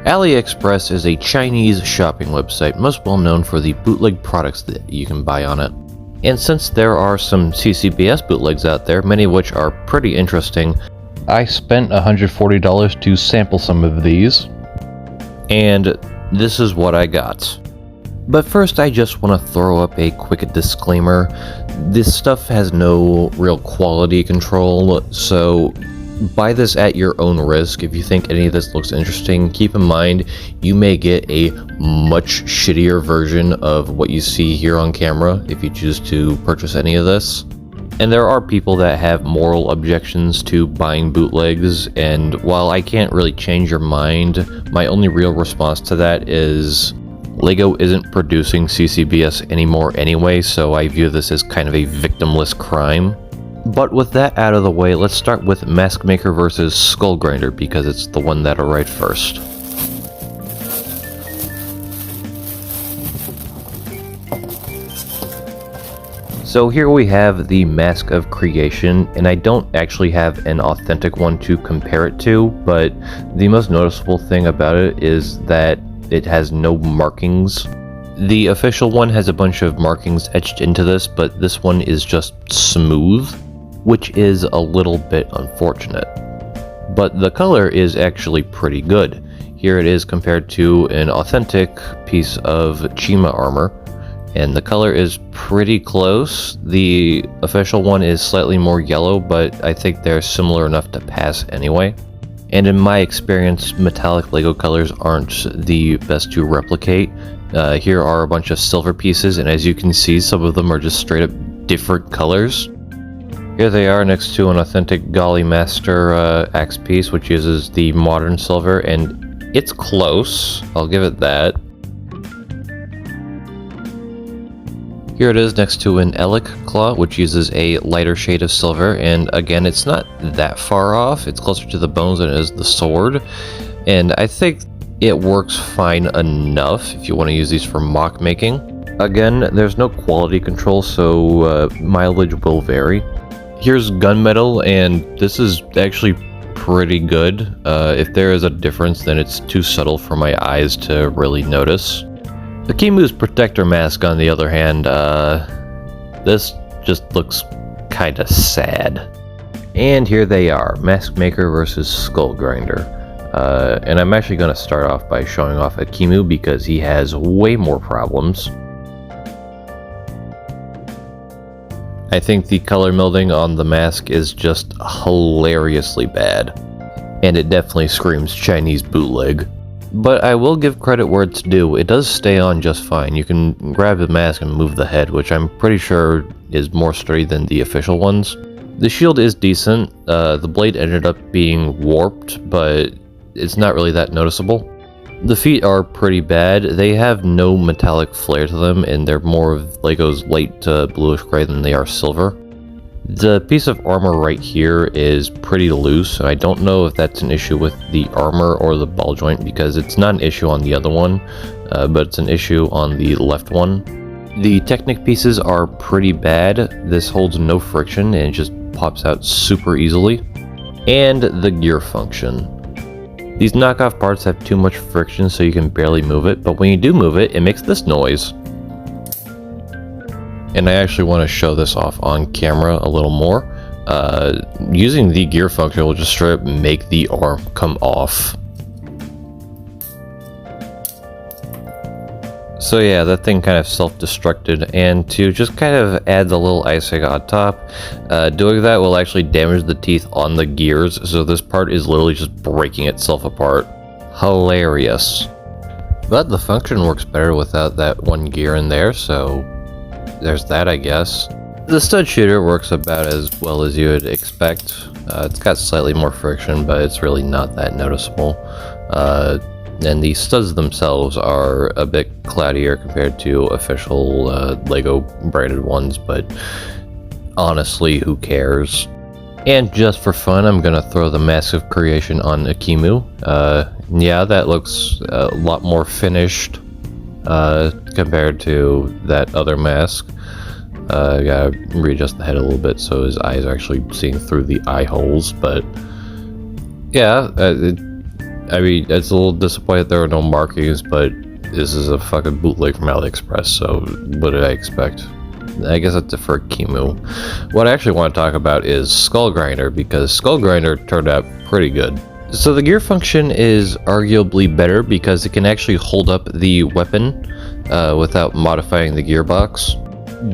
AliExpress is a Chinese shopping website most well known for the bootleg products that you can buy on it. And since there are some CCBS bootlegs out there, many of which are pretty interesting, I spent $140 to sample some of these. And this is what I got. But first, I just want to throw up a quick disclaimer. This stuff has no real quality control, so buy this at your own risk. If you think any of this looks interesting, keep in mind you may get a much shittier version of what you see here on camera if you choose to purchase any of this. And there are people that have moral objections to buying bootlegs, and while I can't really change your mind, my only real response to that is LEGO isn't producing CCBS anymore anyway, so I view this as kind of a victimless crime. But with that out of the way, let's start with Mask Maker vs. Skull Grinder, because it's the one that arrived first. So here we have the Mask of Creation, and I don't actually have an authentic one to compare it to, but the most noticeable thing about it is that it has no markings. The official one has a bunch of markings etched into this, but this one is just smooth, which is a little bit unfortunate. But the color is actually pretty good. Here it is compared to an authentic piece of Chima armor, and the color is pretty close. The official one is slightly more yellow, but I think they're similar enough to pass anyway. And in my experience, metallic LEGO colors aren't the best to replicate. Here are a bunch of silver pieces, and as you can see, some of them are just straight up different colors. Here they are next to an authentic Golly Master axe piece, which uses the modern silver, and it's close, I'll give it that. Here it is next to an Elec Claw, which uses a lighter shade of silver, and again, it's not that far off. It's closer to the bones than it is the sword, and I think it works fine enough if you want to use these for mock making. Again, there's no quality control, so mileage will vary. Here's Gunmetal, and this is actually pretty good. If there is a difference, then it's too subtle for my eyes to really notice. Akimu's Protector Mask, on the other hand, this just looks kinda sad. And here they are, Mask Maker vs. Skull Grinder. And I'm actually going to start off by showing off Akimu because he has way more problems. I think the color melding on the mask is just hilariously bad, and it definitely screams Chinese bootleg. But I will give credit where it's due. It does stay on just fine. You can grab the mask and move the head, which I'm pretty sure is more sturdy than the official ones. The shield is decent. The blade ended up being warped, but it's not really that noticeable. The feet are pretty bad. They have no metallic flair to them, and they're more of LEGO's light bluish gray than they are silver. The piece of armor right here is pretty loose, and I don't know if that's an issue with the armor or the ball joint, because it's not an issue on the other one, but it's an issue on the left one. The Technic pieces are pretty bad. This holds no friction and it just pops out super easily. And the gear function. These knockoff parts have too much friction, so you can barely move it, but when you do move it, it makes this noise. And I actually want to show this off on camera a little more. Using the gear function will just straight up make the arm come off. So yeah, that thing kind of self-destructed, and to just kind of add the little icing on top, doing that will actually damage the teeth on the gears, so this part is literally just breaking itself apart. Hilarious. But the function works better without that one gear in there, so there's that, I guess. The stud shooter works about as well as you would expect. It's got slightly more friction, but it's really not that noticeable. And the studs themselves are a bit cloudier compared to official LEGO branded ones, but honestly, who cares? And just for fun, I'm gonna throw the Mask of Creation on Akimu. Yeah, that looks a lot more finished compared to that other mask. I gotta readjust the head a little bit so his eyes are actually seeing through the eye holes, but yeah, I mean, it's a little disappointing there are no markings, but this is a fucking bootleg from AliExpress, so what did I expect? I guess that's it for Akimu. What I actually want to talk about is Skull Grinder, because Skull Grinder turned out pretty good. So the gear function is arguably better because it can actually hold up the weapon without modifying the gearbox,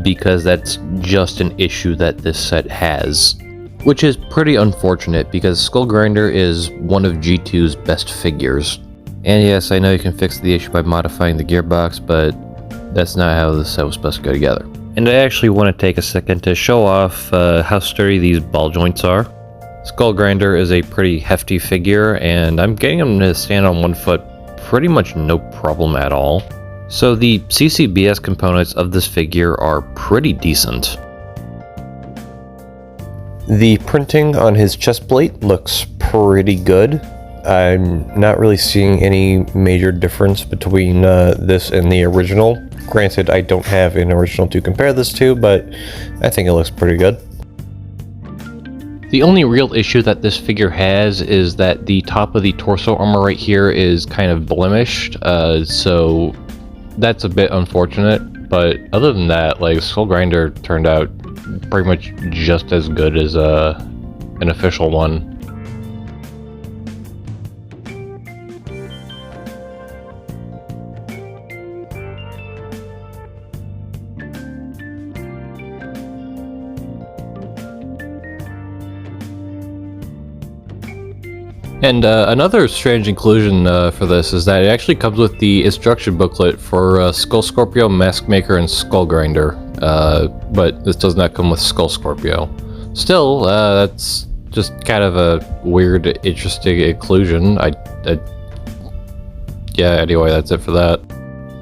because that's just an issue that this set has. Which is pretty unfortunate because Skull Grinder is one of G2's best figures. And yes, I know you can fix the issue by modifying the gearbox, but that's not how this set was supposed to go together. And I actually want to take a second to show off how sturdy these ball joints are. Skull Grinder is a pretty hefty figure, and I'm getting him to stand on one foot pretty much no problem at all. So the CCBS components of this figure are pretty decent. The printing on his chest plate looks pretty good. I'm not really seeing any major difference between this and the original. Granted, I don't have an original to compare this to, but I think it looks pretty good. The only real issue that this figure has is that the top of the torso armor right here is kind of blemished, so that's a bit unfortunate. But other than that, like, Skull Grinder turned out pretty much just as good as an official one. And another strange inclusion for this is that it actually comes with the instruction booklet for Skull Scorpio, Mask Maker, and Skull Grinder. But this does not come with Skull Scorpio. Still, that's just kind of a weird, interesting inclusion. Yeah, anyway, that's it for that.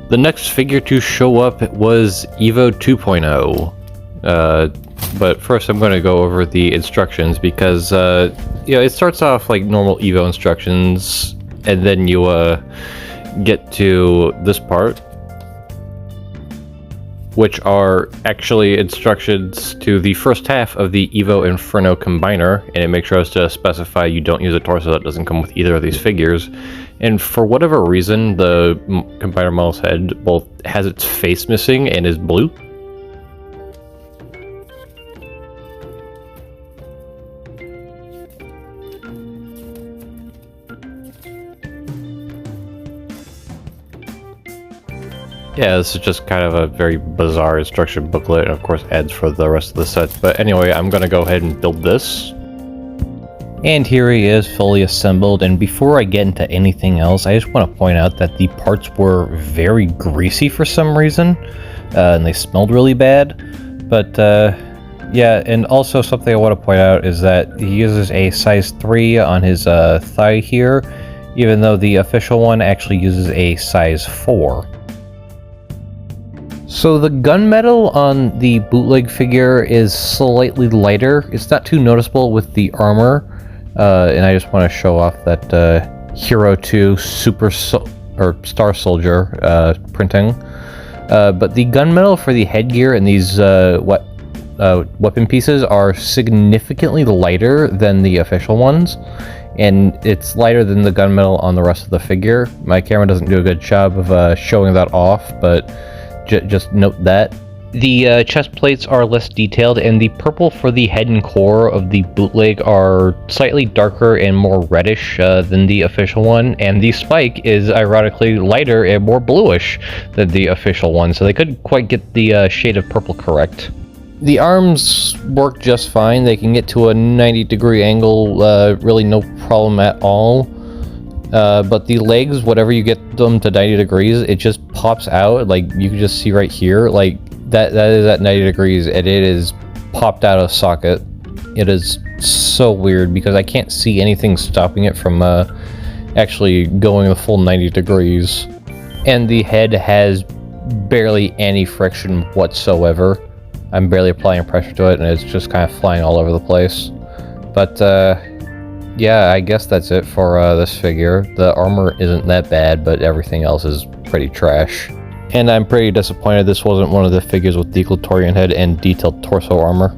The next figure to show up was Evo 2.0. But first I'm going to go over the instructions because, it starts off like normal Evo instructions, and then you get to this part, which are actually instructions to the first half of the Evo Inferno Combiner, and it makes sure to specify you don't use a torso that doesn't come with either of these figures. And for whatever reason, the Combiner model's head both has its face missing and is blue. Yeah, this is just kind of a very bizarre instruction booklet, and of course ads for the rest of the sets. But anyway, I'm going to go ahead and build this. And here he is, fully assembled. And before I get into anything else, I just want to point out that the parts were very greasy for some reason, and they smelled really bad. But yeah, and also something I want to point out is that he uses a size 3 on his thigh here, even though the official one actually uses a size 4. So the gunmetal on the bootleg figure is slightly lighter. It's not too noticeable with the armor, and I just want to show off that Hero 2 Star Soldier printing. But the gunmetal for the headgear and these weapon pieces are significantly lighter than the official ones, and it's lighter than the gunmetal on the rest of the figure. My camera doesn't do a good job of showing that off, but just note that. The chest plates are less detailed, and the purple for the head and core of the bootleg are slightly darker and more reddish than the official one, and the spike is ironically lighter and more bluish than the official one, so they couldn't quite get the shade of purple correct. The arms work just fine. They can get to a 90-degree angle, really no problem at all. But the legs, whatever you get them to 90 degrees, it just pops out. Like, you can just see right here, like, that is at 90 degrees, and it is popped out of socket. It is so weird, because I can't see anything stopping it from actually going the full 90 degrees. And the head has barely any friction whatsoever. I'm barely applying pressure to it, and it's just kind of flying all over the place. But, yeah, I guess that's it for this figure. The armor isn't that bad, but everything else is pretty trash. And I'm pretty disappointed this wasn't one of the figures with Declatorian head and detailed torso armor.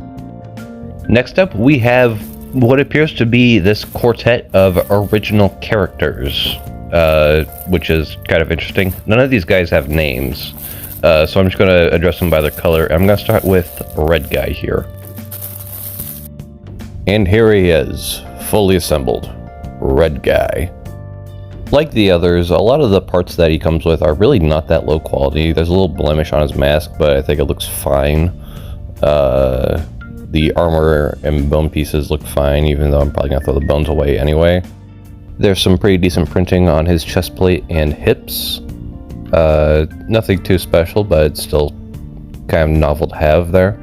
Next up, we have what appears to be this quartet of original characters, which is kind of interesting. None of these guys have names, so I'm just going to address them by their color. I'm going to start with Red Guy here. And here he is, fully assembled. Red Guy. Like the others, a lot of the parts that he comes with are really not that low quality. There's a little blemish on his mask, but I think it looks fine. The armor and bone pieces look fine, even though I'm probably going to throw the bones away anyway. There's some pretty decent printing on his chest plate and hips. Nothing too special, but it's still kind of novel to have there.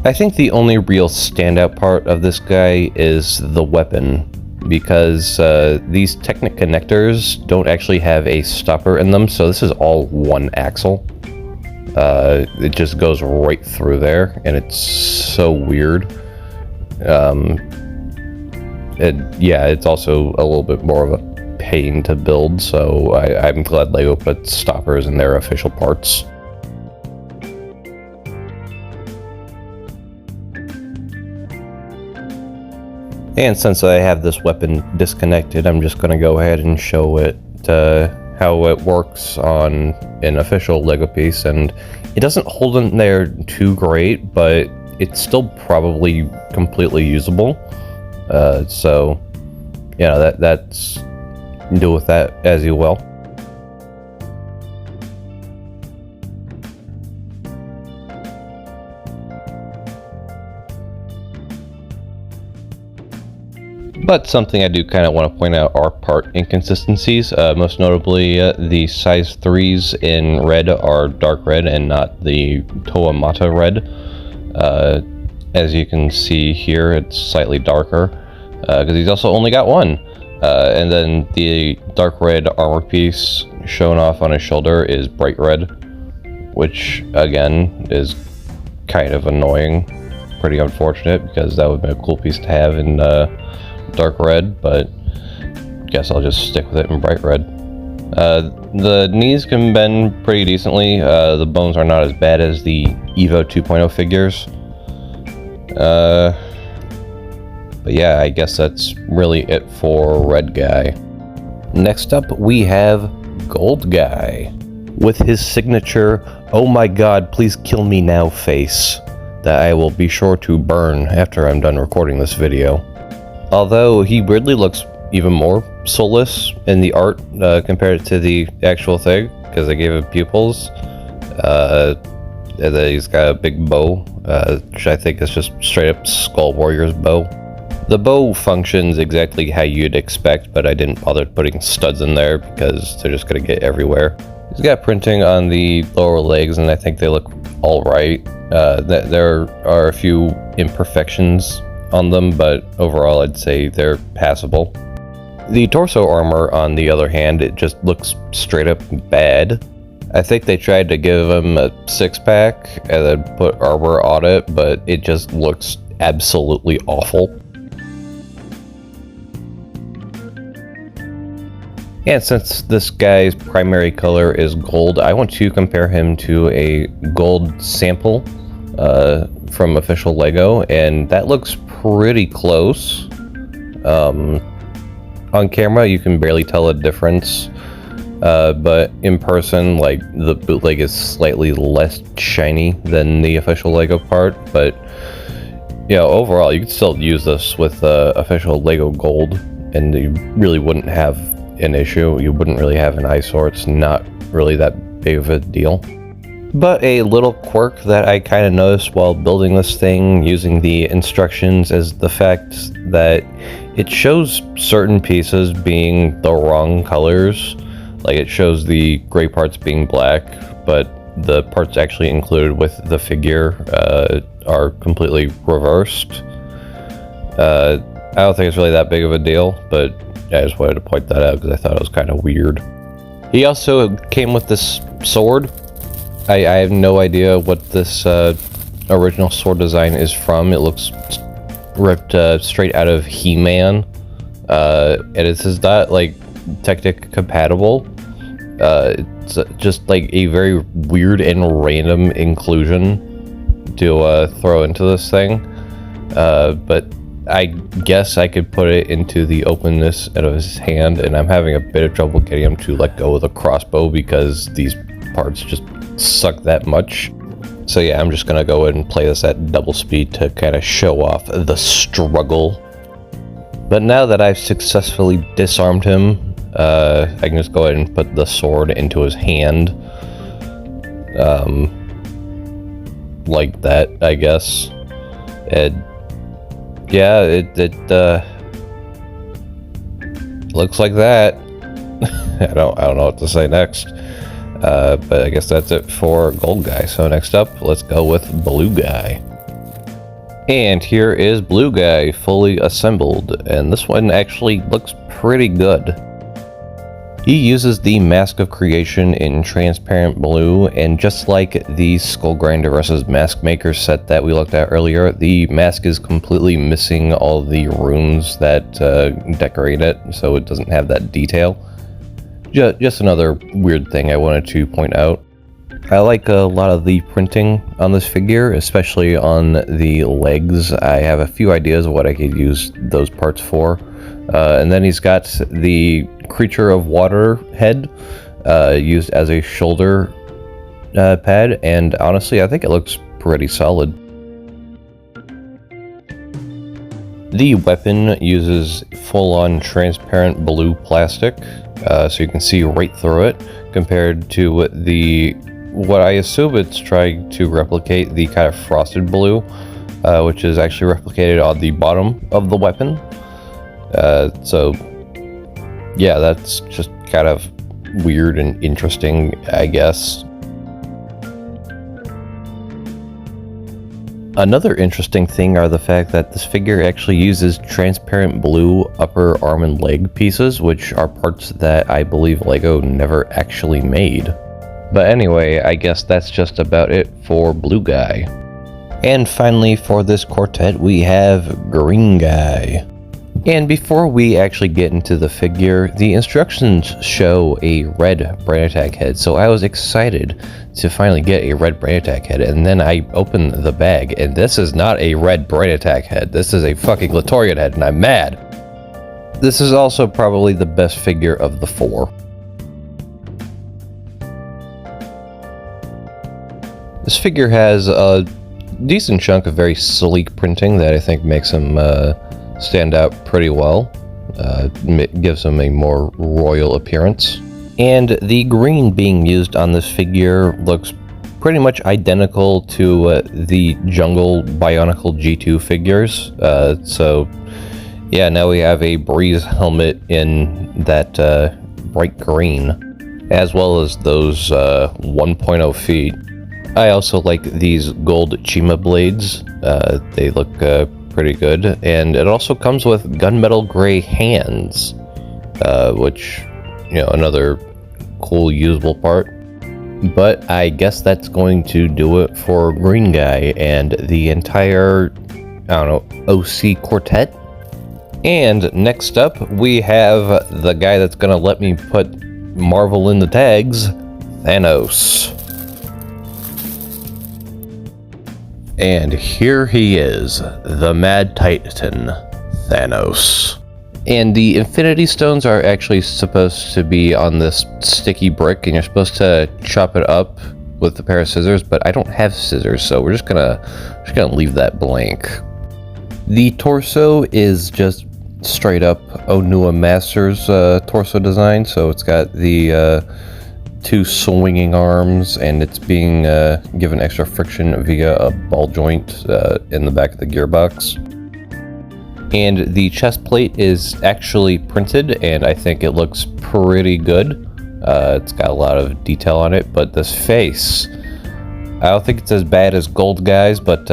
I think the only real standout part of this guy is the weapon, because these Technic connectors don't actually have a stopper in them, so this is all one axle. It just goes right through there, and it's so weird. Yeah, it's also a little bit more of a pain to build, so I'm glad LEGO put stoppers in their official parts. And since I have this weapon disconnected, I'm just going to go ahead and show it how it works on an official LEGO piece, and it doesn't hold in there too great, but it's still probably completely usable. So, you know, that's do with that as you will. But something I do kind of want to point out are part inconsistencies. Most notably, the size 3s in red are dark red and not the Toamata red. As you can see here, it's slightly darker, because he's also only got one. And then the dark red armor piece shown off on his shoulder is bright red, which again is kind of annoying. Pretty unfortunate, because that would be a cool piece to have in dark red, but guess I'll just stick with it in bright red. The knees can bend pretty decently. The bones are not as bad as the Evo 2.0 figures. But yeah, I guess that's really it for Red Guy. Next up, we have Gold Guy, with his signature, "Oh my god, please kill me now" face, that I will be sure to burn after I'm done recording this video. Although he weirdly looks even more soulless in the art compared to the actual thing, because I gave him pupils. And then he's got a big bow, which I think is just straight up Skull Warrior's bow. The bow functions exactly how you'd expect, but I didn't bother putting studs in there because they're just going to get everywhere. He's got printing on the lower legs, and I think they look alright. There are a few imperfections on them, but overall I'd say they're passable. The torso armor, on the other hand, it just looks straight up bad. I think they tried to give him a six-pack and then put armor on it, but it just looks absolutely awful. And since this guy's primary color is gold, I want to compare him to a gold sample from official LEGO, and that looks pretty close. On camera you can barely tell a difference, but in person, like, the bootleg is slightly less shiny than the official LEGO part. But yeah, overall you could still use this with official LEGO gold, and you really wouldn't have an issue. You wouldn't really have an eyesore. It's not really that big of a deal. But a little quirk that I kind of noticed while building this thing using the instructions is the fact that it shows certain pieces being the wrong colors. Like, it shows the gray parts being black, but the parts actually included with the figure are completely reversed. I don't think it's really that big of a deal, but I just wanted to point that out because I thought it was kind of weird. He also came with this sword. I have no idea what this original sword design is from. It looks ripped straight out of He-Man. And it says that, like, Technic compatible. It's just like a very weird and random inclusion to throw into this thing. But I guess I could put it into the openness of his hand, and I'm having a bit of trouble getting him to let go of the crossbow because these parts just suck that much. So yeah, I'm just gonna go ahead and play this at double speed to kind of show off the struggle. But now that I've successfully disarmed him, I can just go ahead and put the sword into his hand. Like that, I guess. And yeah, it looks like that. I don't know what to say next. But I guess that's it for Gold Guy. So next up, let's go with Blue Guy. And here is Blue Guy fully assembled, and this one actually looks pretty good. He uses the Mask of Creation in transparent blue, and just like the Skull Grinder vs. Mask Maker set that we looked at earlier, the mask is completely missing all the runes that decorate it, so it doesn't have that detail. Just another weird thing I wanted to point out. I like a lot of the printing on this figure, especially on the legs. I have a few ideas of what I could use those parts for. And then he's got the Creature of Water head used as a shoulder pad, and honestly I think it looks pretty solid. The weapon uses full-on transparent blue plastic, so you can see right through it, compared to what I assume it's trying to replicate, the kind of frosted blue, which is actually replicated on the bottom of the weapon. So yeah, that's just kind of weird and interesting, I guess. Another interesting thing are the fact that this figure actually uses transparent blue upper arm and leg pieces, which are parts that I believe LEGO never actually made. But anyway, I guess that's just about it for Blue Guy. And finally, for this quartet, we have Green Guy. And before we actually get into the figure, the instructions show a red Brain Attack head, so I was excited to finally get a red Brain Attack head, and then I opened the bag, and this is not a red Brain Attack head, this is a fucking Latorian head, and I'm mad! This is also probably the best figure of the four. This figure has a decent chunk of very sleek printing that I think makes him stand out pretty well. Gives him a more royal appearance. And the green being used on this figure looks pretty much identical to the Jungle Bionicle G2 figures. So yeah, now we have a Breeze helmet in that bright green, as well as those 1.0 feet. I also like these gold Chima blades. They look pretty good, and it also comes with gunmetal gray hands, which, you know, another cool usable part. But I guess that's going to do it for Green Guy and the entire, I don't know, OC quartet. And next up we have the guy that's gonna let me put Marvel in the tags, Thanos. And here he is, the Mad Titan, Thanos. And the Infinity Stones are actually supposed to be on this sticky brick, and you're supposed to chop it up with a pair of scissors, but I don't have scissors, so we're just gonna leave that blank. The torso is just straight up Onua Masters torso design, so it's got the two swinging arms, and it's being given extra friction via a ball joint in the back of the gearbox. And the chest plate is actually printed, and I think it looks pretty good. It's got a lot of detail on it, but this face, I don't think it's as bad as Gold Guy's, but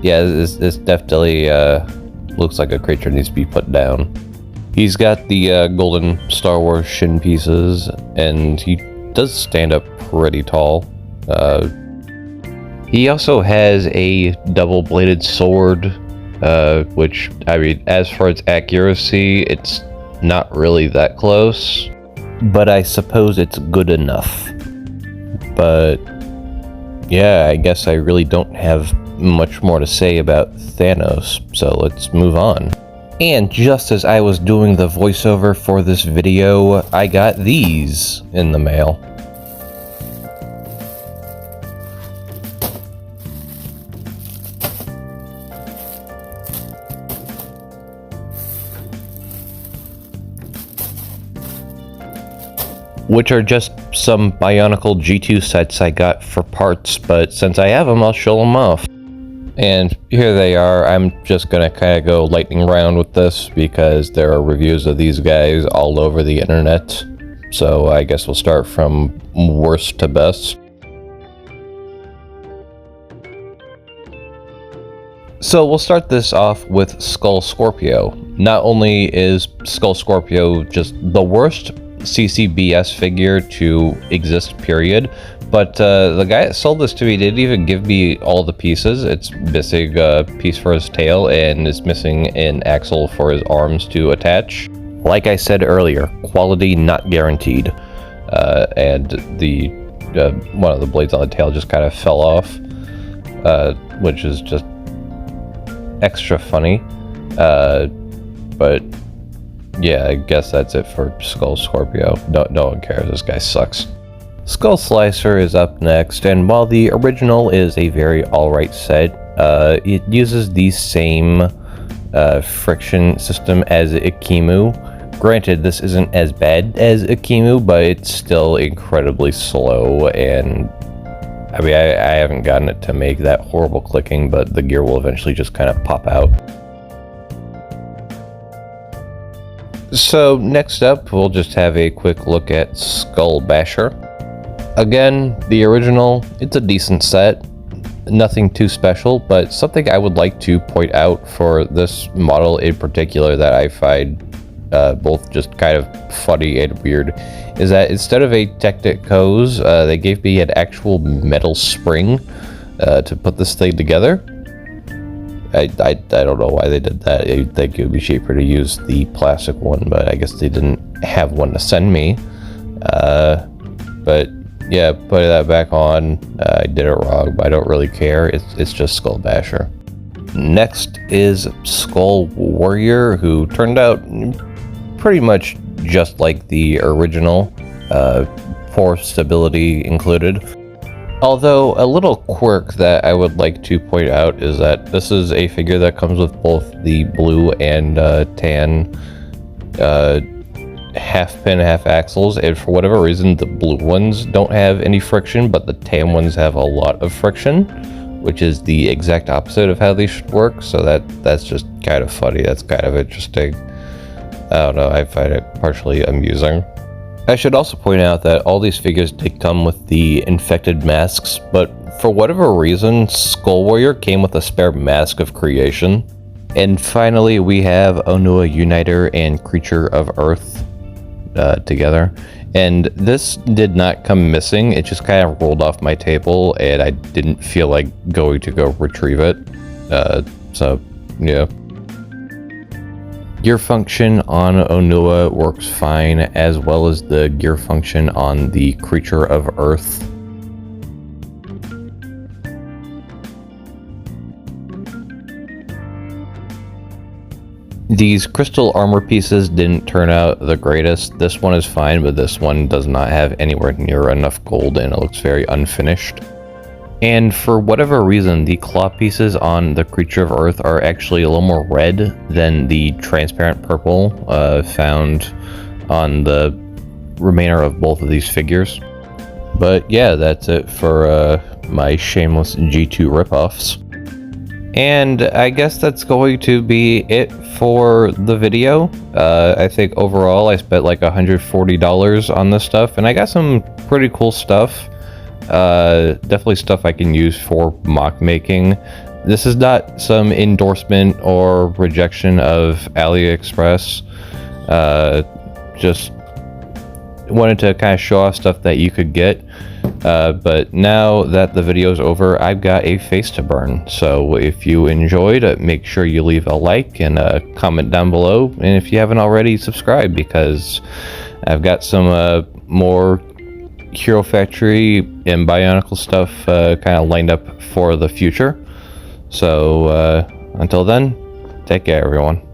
yeah, this definitely looks like a creature needs to be put down. He's got the golden Star Wars shin pieces, and he does stand up pretty tall. He also has a double-bladed sword, which, I mean, as far as accuracy, it's not really that close, but I suppose it's good enough. But yeah, I guess I really don't have much more to say about Thanos, so let's move on. And just as I was doing the voiceover for this video, I got these in the mail. Which are just some Bionicle G2 sets I got for parts, but since I have them, I'll show them off. And here they are. I'm just gonna kind of go lightning round with this because there are reviews of these guys all over the internet. So I guess we'll start from worst to best. So we'll start this off with Skull Scorpio. Not only is Skull Scorpio just the worst CCBS figure to exist, period, but the guy that sold this to me didn't even give me all the pieces. It's missing a piece for his tail and it's missing an axle for his arms to attach. Like I said earlier, quality not guaranteed. And the one of the blades on the tail just kind of fell off, which is just extra funny. But yeah, I guess that's it for Skull Scorpio. No one cares, this guy sucks. Skull Slicer is up next, and while the original is a very alright set, it uses the same friction system as Akimu. Granted, this isn't as bad as Akimu, but it's still incredibly slow, and I mean, I haven't gotten it to make that horrible clicking, but the gear will eventually just kind of pop out. So next up, we'll just have a quick look at Skull Basher. Again, the original, it's a decent set. Nothing too special, but something I would like to point out for this model in particular that I find both just kind of funny and weird is that instead of a Technic hose, they gave me an actual metal spring to put this thing together. I don't know why they did that. You'd think it would be cheaper to use the plastic one, but I guess they didn't have one to send me. But yeah, putting that back on, I did it wrong, but I don't really care. It's just Skull Basher. Next is Skull Warrior, who turned out pretty much just like the original, poor stability included. Although, a little quirk that I would like to point out is that this is a figure that comes with both the blue and tan half pin, half axles, and for whatever reason, the blue ones don't have any friction, but the tan ones have a lot of friction, which is the exact opposite of how they should work, so that's just kind of funny. That's kind of interesting. I don't know, I find it partially amusing. I should also point out that all these figures did come with the infected masks, but for whatever reason, Skull Warrior came with a spare mask of creation. And finally, we have Onua Uniter and Creature of Earth together. And this did not come missing, it just kind of rolled off my table, and I didn't feel like going to go retrieve it. So, yeah. Gear function on Onua works fine, as well as the gear function on the Creature of Earth. These crystal armor pieces didn't turn out the greatest. This one is fine, but this one does not have anywhere near enough gold, and it looks very unfinished. And for whatever reason, the claw pieces on the Creature of Earth are actually a little more red than the transparent purple found on the remainder of both of these figures. But yeah, that's it for my shameless G2 ripoffs. And I guess that's going to be it for the video. I think overall I spent like $140 on this stuff, and I got some pretty cool stuff. Definitely stuff I can use for mock making. This is not some endorsement or rejection of AliExpress. Just wanted to kind of show off stuff that you could get. But now that the video is over, I've got a face to burn. So if you enjoyed, make sure you leave a like and a comment down below. And if you haven't already, subscribe, because I've got some more Hero Factory and Bionicle stuff kind of lined up for the future. So, until then, take care everyone.